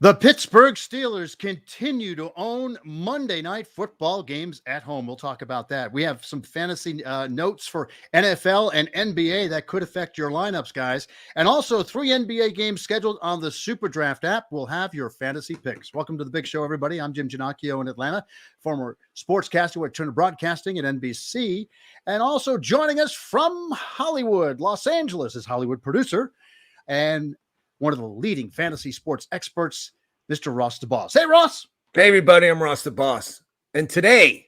The Pittsburgh Steelers continue to own Monday night football games at home. We'll talk about that. We have some fantasy notes for NFL and NBA that could affect your lineups, guys. And also 3 NBA games scheduled on the Superdraft app. We'll have your fantasy picks. Welcome to the big show, everybody. I'm Jim Ginocchio in Atlanta, former sportscaster at Turner Broadcasting at NBC. And also joining us from Hollywood, Los Angeles, is Hollywood producer and one of the leading fantasy sports experts, Mr. Ross DeBoss. Hey, Ross. Hey, everybody. I'm Ross DeBoss. And today,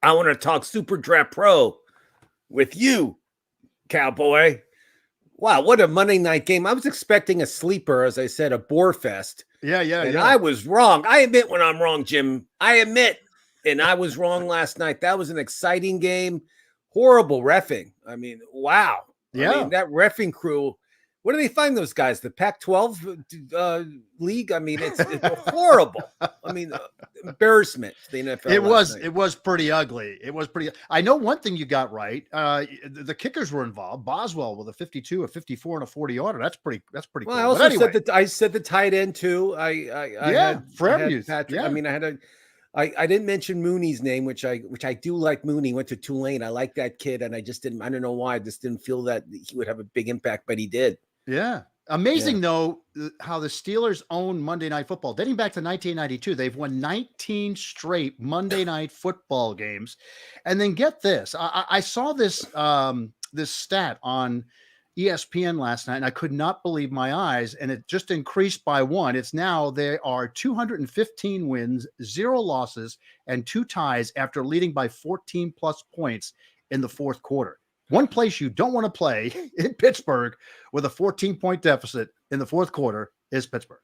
I want to talk Superdraft Pro with you, cowboy. Wow, what a Monday night game. I was expecting a sleeper, as I said, a bore fest. Yeah. I was wrong. I admit when I'm wrong, Jim. I admit. And I was wrong last night. That was an exciting game. Horrible reffing. I mean, wow. Yeah. I mean, that reffing crew. Where do they find those guys? The Pac-12 league? I mean, it's horrible. I mean, embarrassment to the NFL. It was pretty ugly. I know one thing you got right. The kickers were involved. Boswell with a 52, a 54, and a 40-yarder. That's pretty well, cool. I also said the tight end too. I mean, I didn't mention Mooney's name, which I do like. Mooney went to Tulane. I like that kid, and I don't know why. I just didn't feel that he would have a big impact, but he did. Yeah. Amazing, though, how the Steelers own Monday Night Football. Dating back to 1992, they've won 19 straight Monday Night Football games. And then get this. I saw this this stat on ESPN last night, and I could not believe my eyes, and it just increased by one. It's now there are 215 wins, 0 losses, and 2 ties after leading by 14-plus points in the fourth quarter. One place you don't want to play in Pittsburgh with a 14-point deficit in the fourth quarter is Pittsburgh.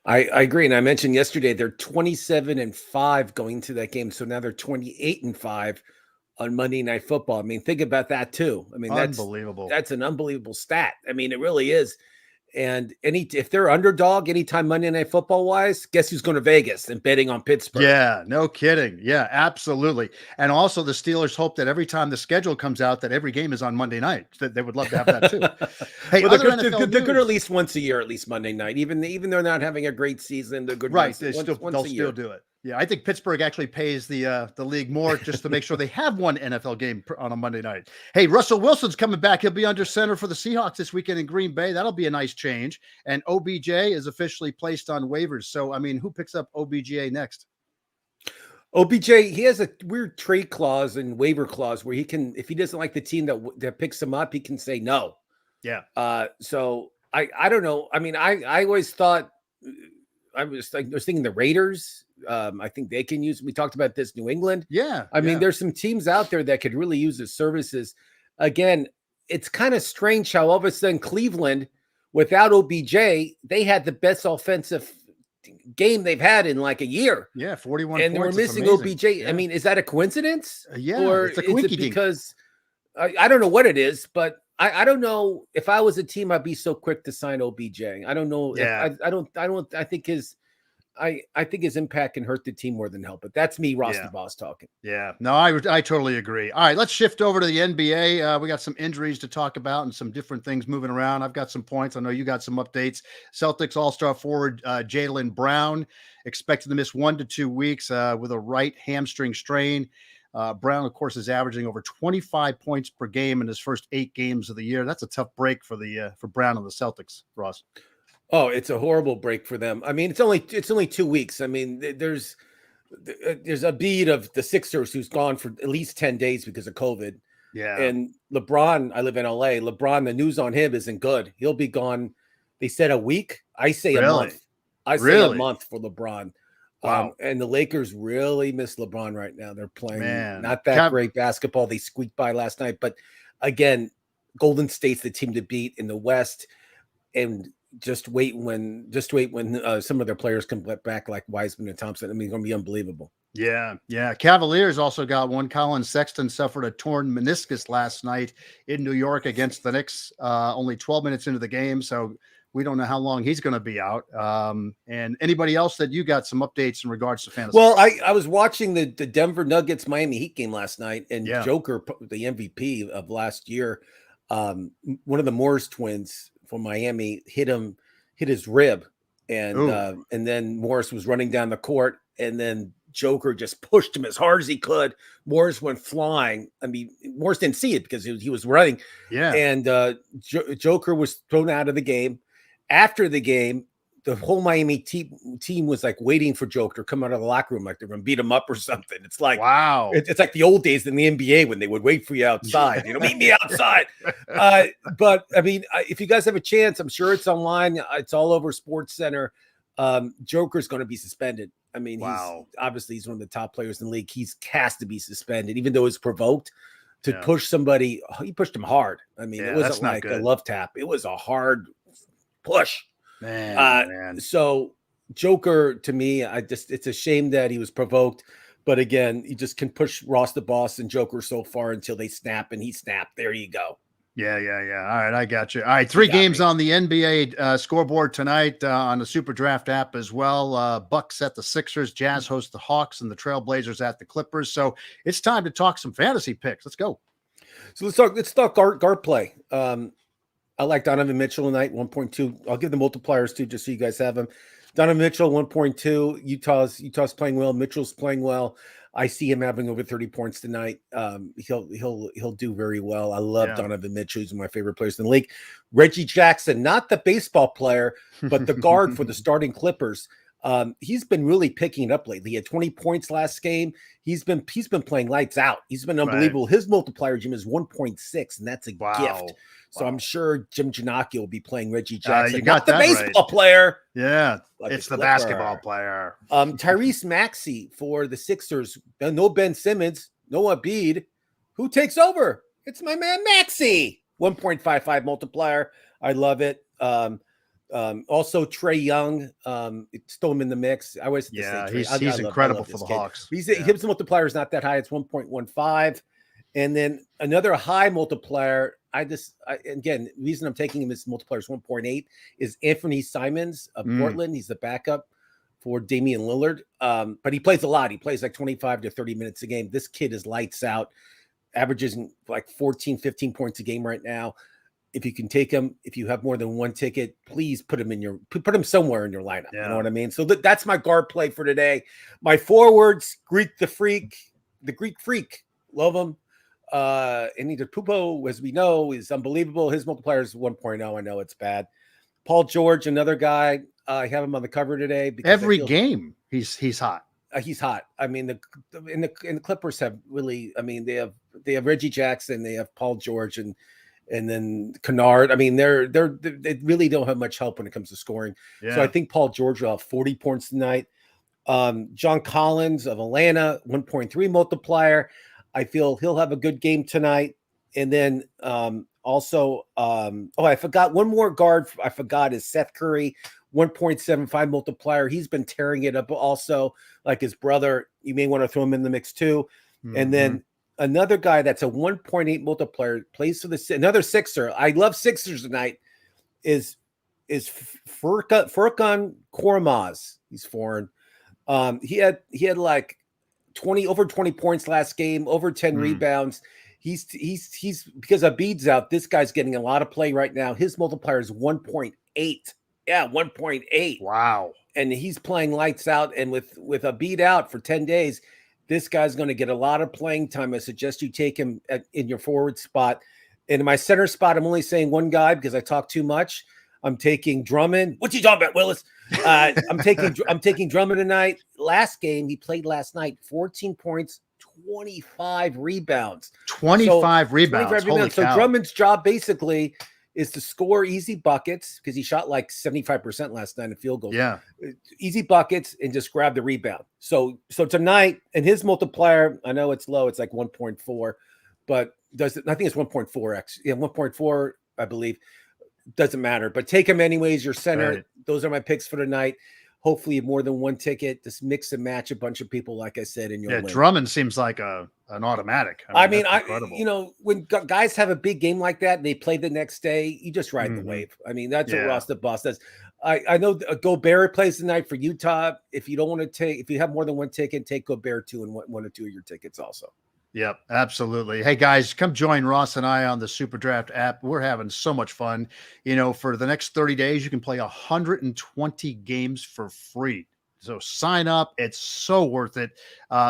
I agree. And I mentioned yesterday, they're 27-5 going to that game. So now they're 28-5 on Monday Night Football. I mean, think about that too. I mean, that's unbelievable. That's an unbelievable stat. I mean, it really is. And if they're underdog anytime Monday Night Football wise, guess who's going to Vegas and betting on Pittsburgh? Yeah, no kidding. Yeah, absolutely. And also the Steelers hope that every time the schedule comes out that every game is on Monday night. They would love to have that too. Hey, well, they're good at least once a year, at least Monday night. Even they're not having a great season, they're good. Right, they'll still do it. Yeah, I think Pittsburgh actually pays the league more just to make sure they have one NFL game on a Monday night. Hey, Russell Wilson's coming back. He'll be under center for the Seahawks this weekend in Green Bay. That'll be a nice change. And OBJ is officially placed on waivers. So, I mean, who picks up OBJ next? OBJ, he has a weird trade clause and waiver clause where he can, if he doesn't like the team that picks him up, he can say no. Yeah. So I don't know. I mean, I always thought I was thinking the Raiders. I think they can use. We talked about this, New England. Yeah. I mean, there's some teams out there that could really use his services. Again, it's kind of strange how all of a sudden Cleveland, without OBJ, they had the best offensive game they've had in like a year. Yeah, 41 and points. They were missing OBJ. Yeah. I mean, is that a coincidence? Yeah, or it's a is it because I don't know what it is, but I don't know if I was a team, I'd be so quick to sign OBJ. I don't know. Yeah. I think his impact can hurt the team more than help it. That's me, Ross the Boss, talking. Yeah, no, I totally agree. All right, let's shift over to the NBA. We got some injuries to talk about and some different things moving around. I've got some points. I know you got some updates. Celtics All-Star forward Jaylen Brown expected to miss 1 to 2 weeks with a right hamstring strain. Brown, of course, is averaging over 25 points per game in his first 8 games of the year. That's a tough break for Brown and the Celtics, Ross. Oh, it's a horrible break for them. I mean, it's only 2 weeks. I mean, there's a beat of the Sixers who's gone for at least 10 days because of COVID. Yeah. And LeBron, I live in LA. LeBron, the news on him isn't good. He'll be gone. They said a week. I say a month. I say a month for LeBron. Wow. And the Lakers really miss LeBron right now. They're playing not that great basketball. They squeaked by last night, but again, Golden State's the team to beat in the West. And just wait when some of their players come back, like Wiseman and Thompson. I mean, it's going to be unbelievable. Yeah. Cavaliers also got one. Colin Sexton suffered a torn meniscus last night in New York against the Knicks. Only 12 minutes into the game, so we don't know how long he's going to be out. And anybody else that you got some updates in regards to fantasy? Well, I was watching the Denver Nuggets Miami Heat game last night, and Joker, the MVP of last year, one of the Morris twins from Miami hit his rib and then Morris was running down the court, and then Joker just pushed him as hard as he could. Morris went flying. I mean, Morris didn't see it because he was running. Yeah. And Joker was thrown out of the game. After the game, the whole Miami team was like waiting for Joker to come out of the locker room, like they're going to beat him up or something. It's like, wow. It's like the old days in the NBA when they would wait for you outside, meet me outside. But I mean, if you guys have a chance, I'm sure it's online. It's all over Sports Center. Joker's going to be suspended. I mean, he's one of the top players in the league. He's has to be suspended, even though it's provoked to push somebody. He pushed him hard. I mean, it wasn't like a love tap. It was a hard push. Man. So Joker, to me, it's a shame that he was provoked, but again, you just can push Ross the Boss and Joker so far until they snap, and he snapped. There you go. Yeah. All right, I got you. All right, 3 games on the NBA scoreboard tonight on the Superdraft app as well. Bucks at the Sixers, Jazz host the Hawks, and the Trailblazers at the Clippers. So it's time to talk some fantasy picks. Let's go. So let's talk guard play. I like Donovan Mitchell tonight, 1.2. I'll give the multipliers too, just so you guys have them. Donovan Mitchell, 1.2. Utah's playing well. Mitchell's playing well. I see him having over 30 points tonight. He'll do very well. I love Donovan Mitchell. He's one of my favorite players in the league. Reggie Jackson, not the baseball player, but the guard for the starting Clippers. He's been really picking it up lately. He had 20 points last game. He's been playing lights out. He's been unbelievable. His multiplier, Jim, is 1.6, and that's a gift. So I'm sure Jim Ginocchio will be playing Reggie Jackson. You got not the baseball player. Yeah, it's the basketball player. Tyrese Maxey for the Sixers. No Ben Simmons, no Embiid. Who takes over? It's my man Maxey. 1.55 multiplier. I love it. Also Trae Young, throw him in the mix. I always he's incredible for the Hawks. His multiplier is not that high. It's 1.15. And then another high multiplier. Again, the reason I'm taking him as multiplier is 1.8 is Anthony Simons of Portland. He's the backup for Damian Lillard. But he plays a lot. He plays like 25 to 30 minutes a game. This kid is lights out, averages like 14, 15 points a game right now. If you can take him, if you have more than one ticket, please put him somewhere in your lineup. You know what I mean? So that's my guard play for today. My forwards, the Greek Freak, love him. Anita Pupo, as we know, is unbelievable. His multiplier is 1.0. I know it's bad. Paul George, another guy. I have him on the cover today. Because every game he's hot. He's hot. I mean, the Clippers have really. I mean, they have Reggie Jackson, they have Paul George, and then Kennard. I mean, they really don't have much help when it comes to scoring. So I think Paul George will have 40 points tonight. John Collins of Atlanta, 1.3 multiplier. I feel he'll have a good game tonight. And then also, I forgot one more guard. I forgot is Seth Curry, 1.75 multiplier. He's been tearing it up also, like his brother. You may want to throw him in the mix too. Mm-hmm. And then another guy that's a 1.8 multiplier, plays for another Sixer. I love Sixers tonight. Is Furkan Korkmaz. He's foreign. He had like over 20 points last game, over 10 rebounds. He's because Embiid's out. This guy's getting a lot of play right now. His multiplier is 1.8. Yeah, 1.8. Wow. And he's playing lights out. And with Embiid out for 10 days, this guy's going to get a lot of playing time. I suggest you take him in your forward spot. And in my center spot, I'm only saying one guy because I talk too much. I'm taking Drummond. What you talking about, Willis? I'm taking Drummond tonight. Last game he played last night, 14 points, 25 rebounds. 25 rebounds. Holy so cow. Drummond's job basically is to score easy buckets because he shot like 75% last night in field goals. Yeah, easy buckets and just grab the rebound. So tonight, and his multiplier, I know it's low, it's like 1.4, but I think it's 1.4x. Yeah, 1.4, I believe. Doesn't matter, but take him anyways. Your center. Right. Those are my picks for tonight. Hopefully, more than one ticket. Just mix and match a bunch of people, like I said, in your win. Drummond seems like an automatic. I mean, when guys have a big game like that and they play the next day, you just ride the wave. I mean, that's what Ross the Boss does. I know Gobert plays tonight for Utah. If you don't want to if you have more than one ticket, take Gobert too and one or two of your tickets also. Yep, absolutely. Hey guys, come join Ross and I on the Superdraft app. We're having so much fun. For the next 30 days, you can play 120 games for free. So sign up. It's so worth it.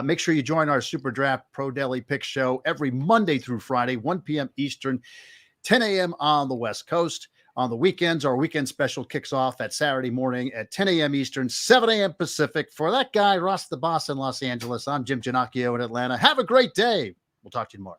Make sure you join our Superdraft Pro Daily Pick Show every Monday through Friday, 1 p.m. Eastern, 10 a.m. on the West Coast. On the weekends, our weekend special kicks off at Saturday morning at 10 a.m. Eastern, 7 a.m. Pacific. For that guy, Ross the Boss in Los Angeles, I'm Jim Ginocchio in Atlanta. Have a great day. We'll talk to you tomorrow.